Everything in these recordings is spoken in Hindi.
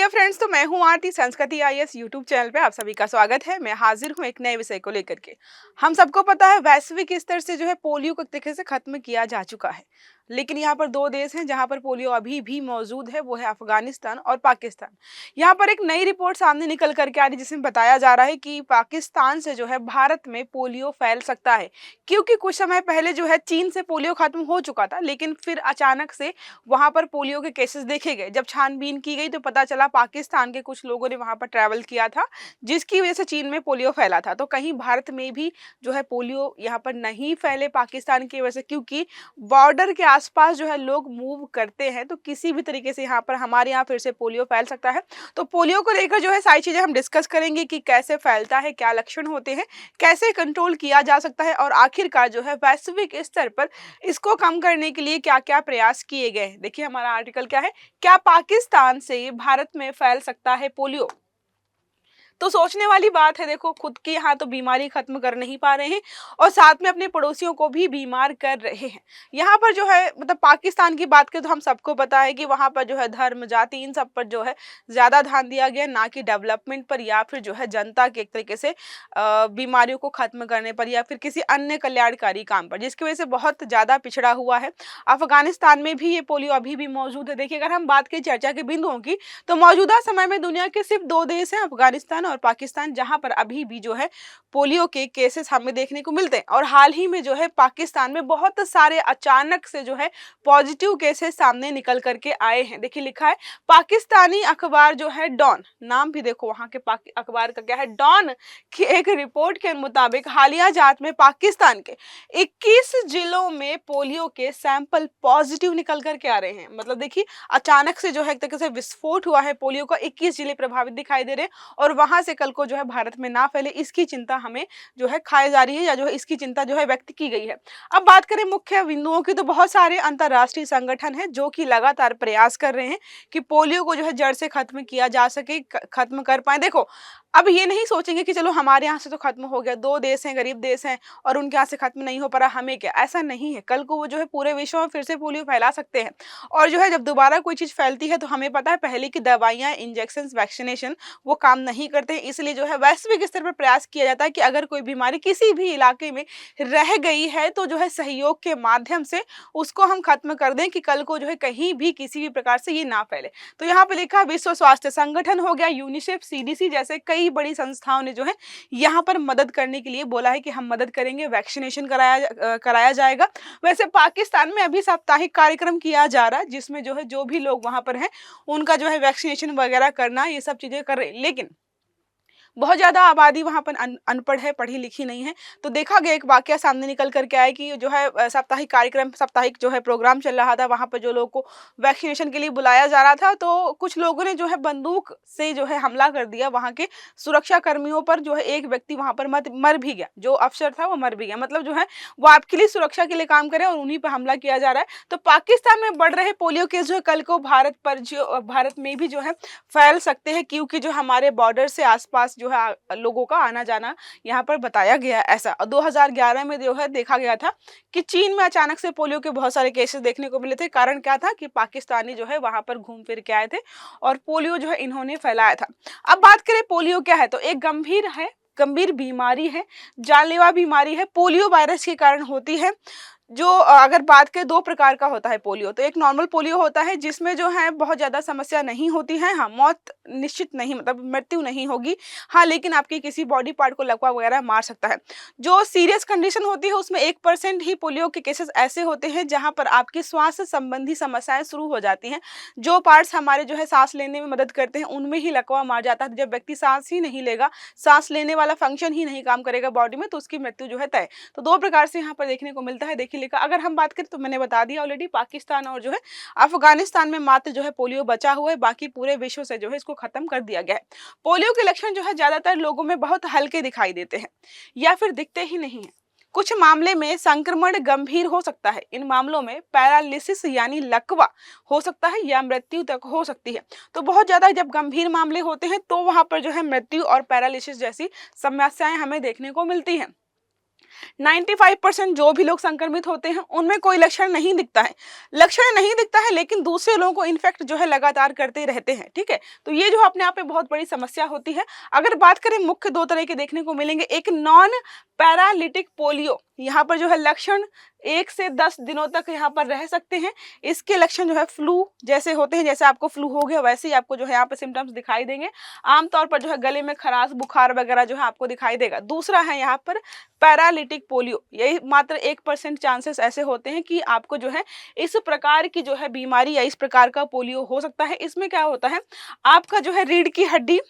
डियर फ्रेंड्स, तो मैं हूं आरती। संस्कृति आईएएस यूट्यूब चैनल पे आप सभी का स्वागत है। मैं हाजिर हूं एक नए विषय को लेकर के। हम सबको पता है वैश्विक स्तर से जो है पोलियो को एक तरीके से खत्म किया जा चुका है, लेकिन यहाँ पर दो देश हैं जहाँ पर पोलियो अभी भी मौजूद है, वो है अफगानिस्तान और पाकिस्तान। यहाँ पर एक नई रिपोर्ट सामने निकल करके आ रही है जिसमें बताया जा रहा है कि पाकिस्तान से जो है भारत में पोलियो फैल सकता है, क्योंकि कुछ समय पहले जो है चीन से पोलियो खत्म हो चुका था, लेकिन फिर अचानक से वहां पर पोलियो के केसेस देखे गए। जब छानबीन की गई तो पता चला पाकिस्तान के कुछ लोगों ने वहां पर ट्रैवल किया था, जिसकी वजह से चीन में पोलियो फैला था। तो कहीं भारत में भी जो है पोलियो यहाँ पर नहीं फैले पाकिस्तान की वजह से, क्योंकि बॉर्डर के आसपास जो है लोग मूव करते हैं, तो किसी भी तरीके से यहाँ पर हमारे यहाँ फिर से पोलियो फैल सकता है। तो पोलियो को लेकर जो है सारी चीजें हम डिस्कस करेंगे कि कैसे फैलता है, क्या लक्षण होते हैं, कैसे कंट्रोल किया जा सकता है, और आखिरकार जो है वैश्विक स्तर पर इसको कम करने के लिए क्या क्या प्रयास किए गए। देखिए हमारा आर्टिकल क्या है, क्या पाकिस्तान से भारत में फैल सकता है पोलियो। तो सोचने वाली बात है। देखो, खुद की यहाँ तो बीमारी खत्म कर नहीं पा रहे हैं और साथ में अपने पड़ोसियों को भी बीमार कर रहे हैं। यहाँ पर जो है मतलब पाकिस्तान की बात करें तो हम सबको पता है कि वहाँ पर जो है धर्म, जाति, इन सब पर जो है ज्यादा ध्यान दिया गया, ना कि डेवलपमेंट पर या फिर जो है जनता के एक तरीके से बीमारियों को खत्म करने पर या फिर किसी अन्य कल्याणकारी काम पर, जिसकी वजह से बहुत ज्यादा पिछड़ा हुआ है। अफगानिस्तान में भी ये पोलियो अभी भी मौजूद है। देखिए, अगर हम बात करें चर्चा के बिंदुओं की, तो मौजूदा समय में दुनिया के सिर्फ दो देश हैं, अफगानिस्तान और पाकिस्तान, जहां पर अभी भी जो है पोलियो के केसेस हमें देखने को मिलते हैं। और हाल ही में जो है पाकिस्तान में बहुत सारे अचानक से जो है पॉजिटिव केसेस सामने निकल करके आए हैं। देखिए लिखा है, पाकिस्तानी अखबार जो है डॉन, नाम भी देखो वहां के अखबार का क्या है, डॉन की एक रिपोर्ट के मुताबिक हालिया जांच में पाकिस्तान के 21 जिलों में पोलियो के सैंपल पॉजिटिव निकल करके आ रहे हैं। मतलब देखिए, अचानक से जो है एक तरीके से विस्फोट हुआ है पोलियो का, 21 जिले प्रभावित दिखाई दे रहे हैं और वहां से कल को जो है भारत में ना फैले, इसकी चिंता हमें जो है खाई जा रही है, या जो है इसकी चिंता जो है व्यक्त की गई है। अब बात करें मुख्य बिंदुओं की, तो बहुत सारे अंतरराष्ट्रीय संगठन हैं जो कि लगातार प्रयास कर रहे हैं कि पोलियो को जो है जड़ से खत्म किया जा सके, खत्म कर पाए। देखो, अब ये नहीं सोचेंगे कि चलो हमारे यहाँ से तो खत्म हो गया, दो देश हैं, गरीब देश हैं और उनके यहाँ से खत्म नहीं हो पा रहा, हमें क्या। ऐसा नहीं है, कल को वो जो है पूरे विश्व में फिर से पोलियो फैला सकते हैं। और जो है जब दोबारा कोई चीज फैलती है तो हमें पता है पहले की दवाइयां, इंजेक्शन, वैक्सीनेशन वो काम नहीं करते हैं। इसलिए जो है वैश्विक स्तर पर प्रयास किया जाता है कि अगर कोई बीमारी किसी भी इलाके में रह गई है तो जो है सहयोग के माध्यम से उसको हम खत्म कर दें, कि कल को जो है कहीं भी किसी भी प्रकार से ये ना फैले। तो यहाँ पे लिखा, विश्व स्वास्थ्य संगठन हो गया, यूनिसेफ, सीडीसी जैसे कई बड़ी संस्थाओं ने जो है यहाँ पर मदद करने के लिए बोला है कि हम मदद करेंगे, वैक्सीनेशन कराया जाएगा। वैसे पाकिस्तान में अभी साप्ताहिक कार्यक्रम किया जा रहा है जिसमें जो है जो भी लोग वहां पर हैं उनका जो है वैक्सीनेशन वगैरह करना, ये सब चीजें कर रहे हैं। लेकिन बहुत ज्यादा आबादी वहां पर अनपढ़ है, पढ़ी लिखी नहीं है। तो देखा गया, एक वाकया सामने निकल करके आया कि जो है साप्ताहिक कार्यक्रम, साप्ताहिक जो है प्रोग्राम चल रहा था, वहां पर जो लोगों को वैक्सीनेशन के लिए बुलाया जा रहा था, तो कुछ लोगों ने जो है बंदूक से जो है हमला कर दिया वहां के सुरक्षा कर्मियों पर। जो है एक व्यक्ति वहां पर मर भी गया, जो अफसर था वो मर भी गया। मतलब जो है वो आपके लिए सुरक्षा के लिए काम करे और उन्हीं पर हमला किया जा रहा है। तो पाकिस्तान में बढ़ रहे पोलियो केस जो है कल को भारत में भी जो है फैल सकते हैं, क्योंकि जो हमारे बॉर्डर से आसपास जो है लोगों का आना जाना यहाँ पर बताया गया। ऐसा 2011 में जो है देखा गया था कि चीन में अचानक से पोलियो के बहुत सारे केसेस देखने को मिले थे। कारण क्या था कि पाकिस्तानी जो है वहां पर घूम फिर के आए थे और पोलियो जो है इन्होंने फैलाया था। अब बात करें पोलियो क्या है, तो एक गंभीर बीमारी है, जानलेवा बीमारी है, पोलियो वायरस के कारण होती है। जो अगर बात करें, दो प्रकार का होता है पोलियो। तो एक नॉर्मल पोलियो होता है जिसमें जो है बहुत ज्यादा समस्या नहीं होती है, हाँ मौत निश्चित नहीं, मतलब मृत्यु नहीं होगी, हाँ लेकिन आपके किसी बॉडी पार्ट को लकवा वगैरह मार सकता है। जो सीरियस कंडीशन होती है उसमें 1% ही पोलियो के केसेस ऐसे होते हैं जहां पर आपकी श्वास संबंधी समस्याएं शुरू हो जाती हैं। जो पार्ट्स हमारे जो है सांस लेने में मदद करते हैं उनमें ही लकवा मार जाता है। जब व्यक्ति सांस ही नहीं लेगा, सांस लेने वाला फंक्शन ही नहीं काम करेगा बॉडी में, तो उसकी मृत्यु जो है तय। तो दो प्रकार से यहाँ पर देखने को मिलता है। देखिए लिखा, अगर हम बात करें तो मैंने बता दिया ऑलरेडी, पाकिस्तान और जो है अफगानिस्तान में मात्र जो है पोलियो बचा हुआ है, बाकी पूरे विश्व से जो है इसको खत्म कर दिया गया है। पोलियो के लक्षण जो है ज्यादातर लोगों में बहुत हल्के दिखाई देते हैं या फिर दिखते ही नहीं है। कुछ मामले में संक्रमण गंभीर हो सकता है। इन मामलों में पैरालिसिस यानी लकवा हो सकता है या मृत्यु तक हो सकती है। तो बहुत ज्यादा जब गंभीर मामले होते हैं तो वहां पर जो है मृत्यु और पैरालिसिस जैसी समस्याएं हमें देखने को मिलती हैं। 95% जो भी लोग संक्रमित होते हैं उनमें कोई लक्षण नहीं दिखता है, लेकिन दूसरे लोगों को इन्फेक्ट जो है लगातार करते रहते हैं। ठीक है, तो ये जो अपने आप में बहुत बड़ी समस्या होती है। अगर बात करें, मुख्य दो तरह के देखने को मिलेंगे। एक नॉन पैरालिटिक पोलियो, यहाँ पर जो है लक्षण 1 से 10 दिनों तक यहाँ पर रह सकते हैं। इसके लक्षण जो है फ्लू जैसे होते हैं, जैसे आपको फ्लू हो गया वैसे ही आपको जो है यहाँ पे सिम्टम्स दिखाई देंगे। आमतौर पर जो है गले में खराश, बुखार वगैरह जो है आपको दिखाई देगा। दूसरा है यहाँ पर पैरालिटिक पोलियो, यही मात्र 1% चांसेस ऐसे होते हैं कि आपको जो है इस प्रकार की जो है बीमारी या इस प्रकार का पोलियो हो सकता है। इसमें क्या होता है, आपका जो है रीढ़ की हड्डी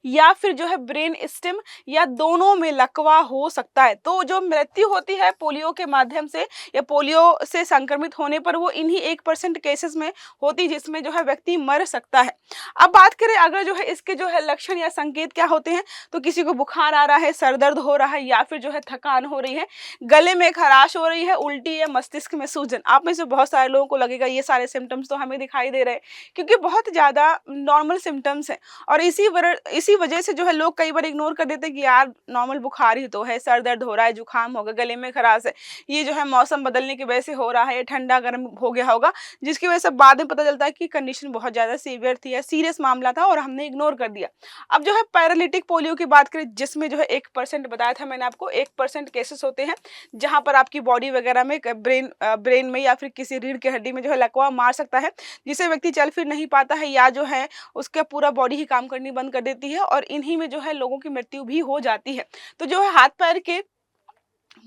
या फिर जो है ब्रेन स्टेम या दोनों में लकवा हो सकता है। तो जो मृत्यु होती है पोलियो के माध्यम से या पोलियो से संक्रमित होने पर, वो इन्हीं 1% केसेस में होती, जिसमें जो है व्यक्ति मर सकता है। अब बात करें अगर जो है इसके जो है लक्षण या संकेत क्या होते हैं, तो किसी को बुखार आ रहा है, सर दर्द हो रहा है या फिर जो है थकान हो रही है, गले में खराश हो रही है, उल्टी या मस्तिष्क में सूजन। आप में से बहुत सारे लोगों को लगेगा ये सारे सिम्टम्स तो हमें दिखाई दे रहे हैं, क्योंकि बहुत ज़्यादा नॉर्मल सिम्टम्स हैं। और इसी वजह से जो है लोग कई बार इग्नोर कर देते हैं कि यार नॉर्मल बुखार ही तो है, सर दर्द हो रहा है, जुकाम होगा, गले में खराश है, ये जो है मौसम बदलने की वजह से हो रहा है, ठंडा गर्म हो गया होगा, जिसकी वजह से बाद में पता चलता है कि कंडीशन बहुत ज़्यादा सीवियर थी या सीरियस मामला था और हमने इग्नोर कर दिया। अब जो है पैरालिटिक पोलियो की बात करें, जिसमें जो है 1% बताया था मैंने आपको, 1% केसेस होते हैं जहाँ पर आपकी बॉडी वगैरह में ब्रेन में या फिर किसी रीढ़ की हड्डी में जो है लकवा मार सकता है, जिससे व्यक्ति चल फिर नहीं पाता है या जो है उसका पूरा बॉडी ही काम करनी बंद कर देती है और इन्हीं में जो है लोगों की मृत्यु भी हो जाती है। तो जो है हाथ पैर के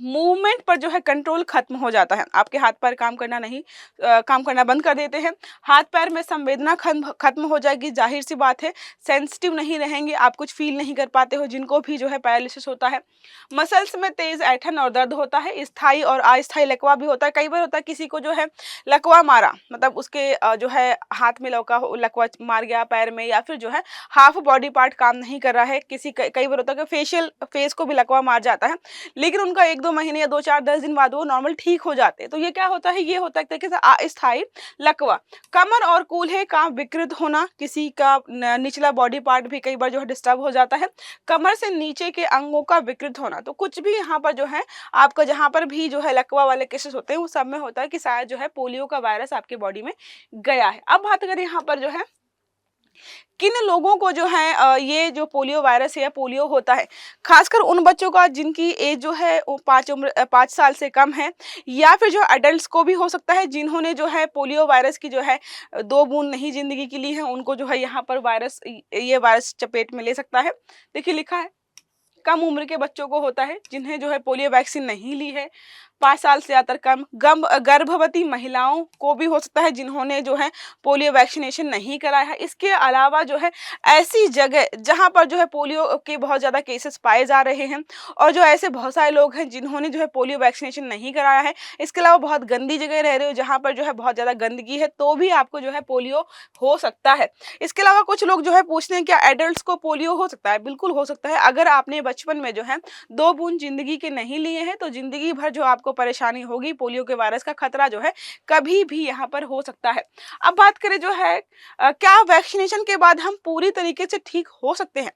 मूवमेंट पर जो है कंट्रोल खत्म हो जाता है, आपके हाथ पैर काम करना बंद कर देते हैं, हाथ पैर में संवेदना खत्म हो जाएगी। जाहिर सी बात है, सेंसिटिव नहीं रहेंगे, आप कुछ फील नहीं कर पाते हो। जिनको भी जो है पैरालिसिस होता है, मसल्स में तेज ऐंठन और दर्द होता है, स्थायी और अस्थायी लकवा भी होता है। कई बार होता है किसी को जो है लकवा मारा, मतलब उसके जो है हाथ में लकवा मार गया, पैर में, या फिर जो है हाफ बॉडी पार्ट काम नहीं कर रहा है। कई बार होता है कि फेस को भी लकवा मार जाता है, लेकिन उनका 1-2 महीने या 2-4-10 दिन बाद वो नॉर्मल ठीक हो जाते हैं। तो ये क्या होता है, ये होता है एक तरीके से अस्थायी लकवा। कमर और कूल्हे का विकृत होना, किसी का निचला बॉडी पार्ट भी कई बार जो है डिस्टर्ब हो जाता है, कमर से नीचे के अंगों का विकृत होना। तो कुछ भी यहाँ पर जो है आपका जहाँ पर भी जो है लकवा वाले केसेस होते हैं, वो सब में होता है कि शायद जो है पोलियो का वायरस आपके बॉडी में गया है। अब बात करें यहाँ पर जो है किन लोगों को जो है ये जो पोलियो वायरस है या पोलियो होता है, खासकर उन बच्चों का जिनकी एज जो है वो 5 साल से कम है, या फिर जो एडल्ट्स को भी हो सकता है जिन्होंने जो है पोलियो वायरस की जो है 2 बूंद नहीं जिंदगी की ली है, उनको जो है यहाँ पर ये वायरस चपेट में ले सकता है। देखिए लिखा है कम उम्र के बच्चों को होता है जिन्हें जो है पोलियो वैक्सीन नहीं ली है, 5 साल से ज़्यादा कम गर्भवती महिलाओं को भी हो सकता है जिन्होंने जो है पोलियो वैक्सीनेशन नहीं कराया है। इसके अलावा जो है ऐसी जगह जहां पर जो है पोलियो के बहुत ज़्यादा केसेस पाए जा रहे हैं और जो ऐसे बहुत सारे लोग हैं जिन्होंने जो है पोलियो वैक्सीनेशन नहीं कराया है। इसके अलावा बहुत गंदी जगह रह रहे हो जहाँ पर जो है बहुत ज़्यादा गंदगी है, तो भी आपको जो है पोलियो हो सकता है। इसके अलावा कुछ लोग जो है पूछते हैं क्या एडल्ट्स को पोलियो हो सकता है? बिल्कुल हो सकता है। अगर आपने बचपन में जो है 2 बूंद जिंदगी के नहीं लिए हैं तो जिंदगी भर जो आपको परेशानी होगी, पोलियो के वायरस का खतरा जो है कभी भी यहाँ पर हो सकता है। अब बात करें जो है क्या वैक्सीनेशन के बाद हम पूरी तरीके से ठीक हो सकते हैं,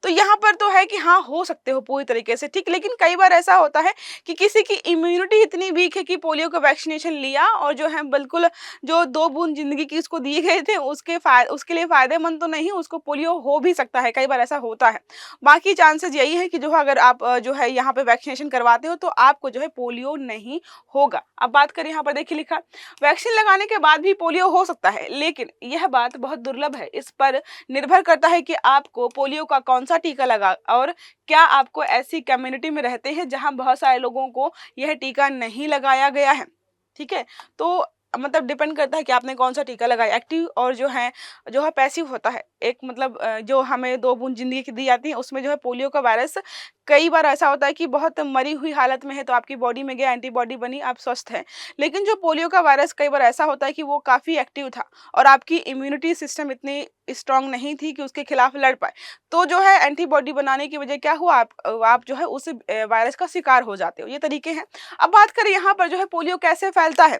तो यहाँ पर तो है कि हाँ हो सकते हो पूरी तरीके से ठीक, लेकिन कई बार ऐसा होता है कि किसी की इम्यूनिटी इतनी वीक है कि पोलियो का वैक्सीनेशन लिया और जो है बिल्कुल जो 2 बूंद जिंदगी की उसको दिए गए थे उसके लिए फायदेमंद तो नहीं, उसको पोलियो हो भी सकता है, कई बार ऐसा होता है। बाकी चांसेस यही है कि जो अगर आप जो है यहाँ पे वैक्सीनेशन करवाते हो तो आपको जो है पोलियो नहीं होगा। अब बात करें यहाँ पर देखिए लिखा वैक्सीन लगाने के बाद भी पोलियो हो सकता है, लेकिन यह बात बहुत दुर्लभ है। इस पर निर्भर करता है कि आपको पोलियो का कौन सा टीका लगा और क्या आपको ऐसी कम्युनिटी में रहते हैं जहां बहुत सारे लोगों को यह टीका नहीं लगाया गया है। ठीक है, तो मतलब डिपेंड करता है कि आपने कौन सा टीका लगाया। एक्टिव और जो है पैसिव होता है, एक मतलब जो हमें 2 बूंद जिंदगी की दी जाती है उसमें जो है पोलियो का वायरस कई बार ऐसा होता है कि बहुत मरी हुई हालत में है तो आपकी बॉडी में गया, एंटीबॉडी बनी, आप स्वस्थ हैं। लेकिन जो पोलियो का वायरस कई बार ऐसा होता है कि वो काफ़ी एक्टिव था और आपकी इम्यूनिटी सिस्टम इतनी स्ट्रांग नहीं थी कि उसके खिलाफ लड़ पाए, तो जो है एंटीबॉडी बनाने की वजह क्या हुआ, आप जो है उस वायरस का शिकार हो जाते हो। ये तरीके हैं। अब बात करें यहाँ पर जो है पोलियो कैसे फैलता है।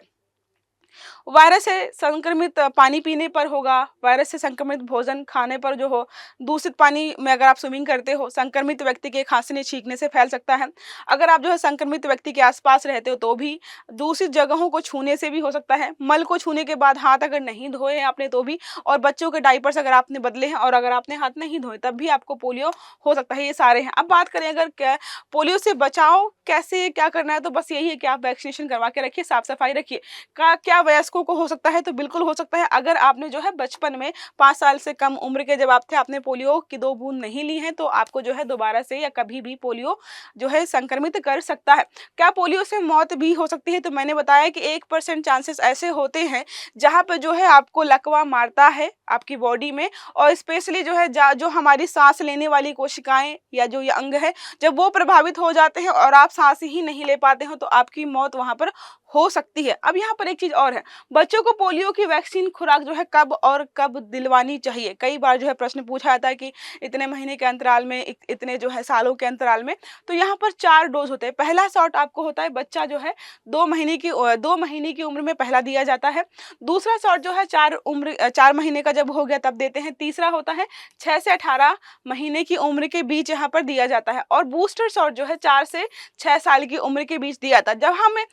वायरस से संक्रमित पानी पीने पर होगा, वायरस से संक्रमित भोजन खाने पर जो हो, दूषित पानी में अगर आप स्विमिंग करते हो, संक्रमित व्यक्ति के खांसने छींकने से फैल सकता है। अगर आप जो है संक्रमित व्यक्ति के आसपास रहते हो तो भी, दूषित जगहों को छूने से भी हो सकता है, मल को छूने के बाद हाथ अगर नहीं धोए हैं आपने तो भी, और बच्चों के डायपर्स अगर आपने बदले हैं और अगर आपने हाथ नहीं धोए तब भी आपको पोलियो हो सकता है। ये सारे हैं। अब बात करें अगर क्या पोलियो से बचाव कैसे क्या करना है, तो बस यही है कि आप वैक्सीनेशन करवा के रखिए, साफ सफाई रखिए। क्या वयस्कों को हो सकता है, तो बिल्कुल हो सकता है। अगर आपने जो है बचपन में 5 साल से कम उम्र के जब आप थे, आपने पोलियो की 2 बूंद नहीं ली हैं, तो आपको जो है दोबारा से या कभी भी पोलियो जो है संक्रमित कर सकता है। क्या पोलियो से मौत भी हो सकती है? तो मैंने बताया कि 1% चांसेस ऐसे होते हैं जहाँ पे जो है आपको लकवा मारता है आपकी बॉडी में, और स्पेशली जो है जो हमारी सांस लेने वाली कोशिकाएं या जो ये अंग है, जब वो प्रभावित हो जाते हैं और आप सांस ही नहीं ले पाते हो तो आपकी मौत वहां पर हो सकती है। अब यहाँ पर एक चीज और है, बच्चों को पोलियो की वैक्सीन खुराक जो है कब और कब दिलवानी चाहिए? कई बार जो है प्रश्न पूछा जाता है कि इतने महीने के अंतराल में, इतने जो है सालों के अंतराल में। तो यहाँ पर 4 डोज होते हैं। पहला शॉट आपको होता है, बच्चा जो है 2 महीने की उम्र में पहला दिया जाता है। दूसरा शॉट जो है 4 महीने का जब हो गया तब देते हैं। तीसरा होता है 6 से 18 महीने की उम्र के बीच यहाँ पर दिया जाता है। और बूस्टर शॉट जो है 4 से 6 साल की उम्र के बीच दिया था। जब हमें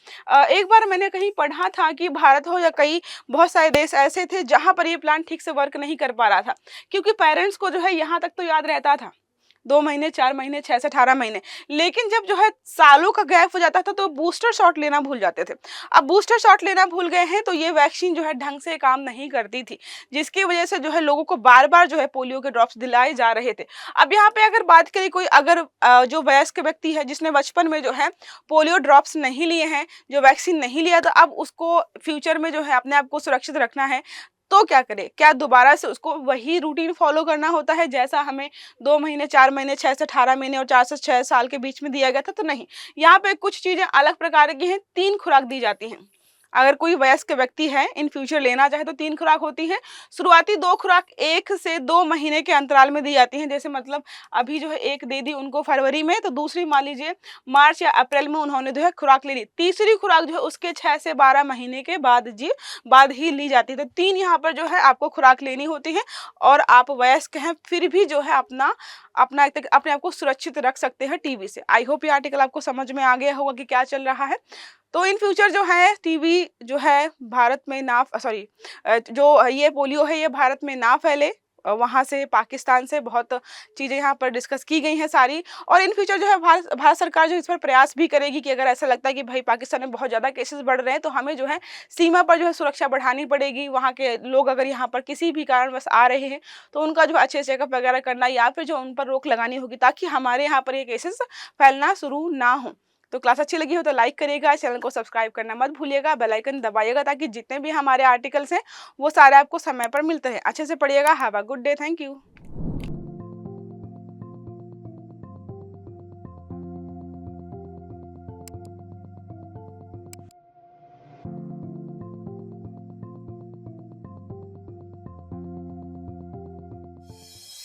एक बार मैंने कहीं पढ़ा था कि भारत हो या कई बहुत सारे देश ऐसे थे जहां पर ये प्लान ठीक से वर्क नहीं कर पा रहा था, क्योंकि पेरेंट्स को जो है यहाँ तक तो याद रहता था 2 महीने, 4 महीने, 6 से 18 महीने, लेकिन जब जो है सालों का गैप हो जाता था तो बूस्टर शॉट लेना भूल जाते थे। अब बूस्टर शॉट लेना भूल गए हैं तो ये वैक्सीन जो है ढंग से काम नहीं करती थी, जिसकी वजह से जो है लोगों को बार बार जो है पोलियो के ड्रॉप्स दिलाए जा रहे थे। अब यहाँ पे अगर बात करें, कोई अगर जो वयस्क व्यक्ति है जिसने बचपन में जो है पोलियो ड्रॉप्स नहीं लिए हैं, जो वैक्सीन नहीं लिया, तो अब उसको फ्यूचर में जो है अपने आप को सुरक्षित रखना है, तो क्या करे? क्या दोबारा से उसको वही रूटीन फॉलो करना होता है जैसा हमें 2 महीने, 4 महीने, 6 से 18 महीने और 4 से 6 साल के बीच में दिया गया था? तो नहीं, यहाँ पे कुछ चीजें अलग प्रकार की हैं। 3 खुराक दी जाती हैं। अगर कोई वयस्क व्यक्ति है इन फ्यूचर लेना चाहे तो 3 खुराक होती हैं। शुरुआती 2 खुराक 1 से 2 महीने के अंतराल में दी जाती हैं। जैसे मतलब अभी जो है 1 दे दी उनको फरवरी में, तो दूसरी मान लीजिए मार्च या अप्रैल में उन्होंने जो है खुराक ले ली। तीसरी खुराक जो है उसके 6 से 12 महीने के बाद ही ली जाती है। तो 3 यहाँ पर जो है आपको खुराक लेनी होती है, और आप वयस्क हैं फिर भी जो है अपने आप को सुरक्षित रख सकते हैं टीबी से। आई होप ये आर्टिकल आपको समझ में आ गया होगा कि क्या चल रहा है। तो इन फ्यूचर जो है टीबी जो है भारत में ना, सॉरी, जो ये पोलियो है ये भारत में ना फैले, वहाँ से पाकिस्तान से बहुत चीज़ें यहाँ पर डिस्कस की गई हैं सारी। और इन फ्यूचर जो है भारत सरकार जो इस पर प्रयास भी करेगी कि अगर ऐसा लगता है कि भाई पाकिस्तान में बहुत ज़्यादा केसेस बढ़ रहे हैं तो हमें जो है सीमा पर जो है सुरक्षा बढ़ानी पड़ेगी। वहाँ के लोग अगर यहाँ पर किसी भी कारणवश आ रहे हैं तो उनका जो अच्छे चेकअप वगैरह करना, या फिर जो उन पर रोक लगानी होगी ताकि हमारे यहाँ पर ये केसेस फैलना शुरू ना हो। तो क्लास अच्छी लगी हो तो लाइक करिएगा, चैनल को सब्सक्राइब करना मत भूलिएगा, बेल आइकन दबाइएगा ताकि जितने भी हमारे आर्टिकल्स हैं वो सारे आपको समय पर मिलते हैं। अच्छे से पढ़िएगा। Have a good day. Thank you.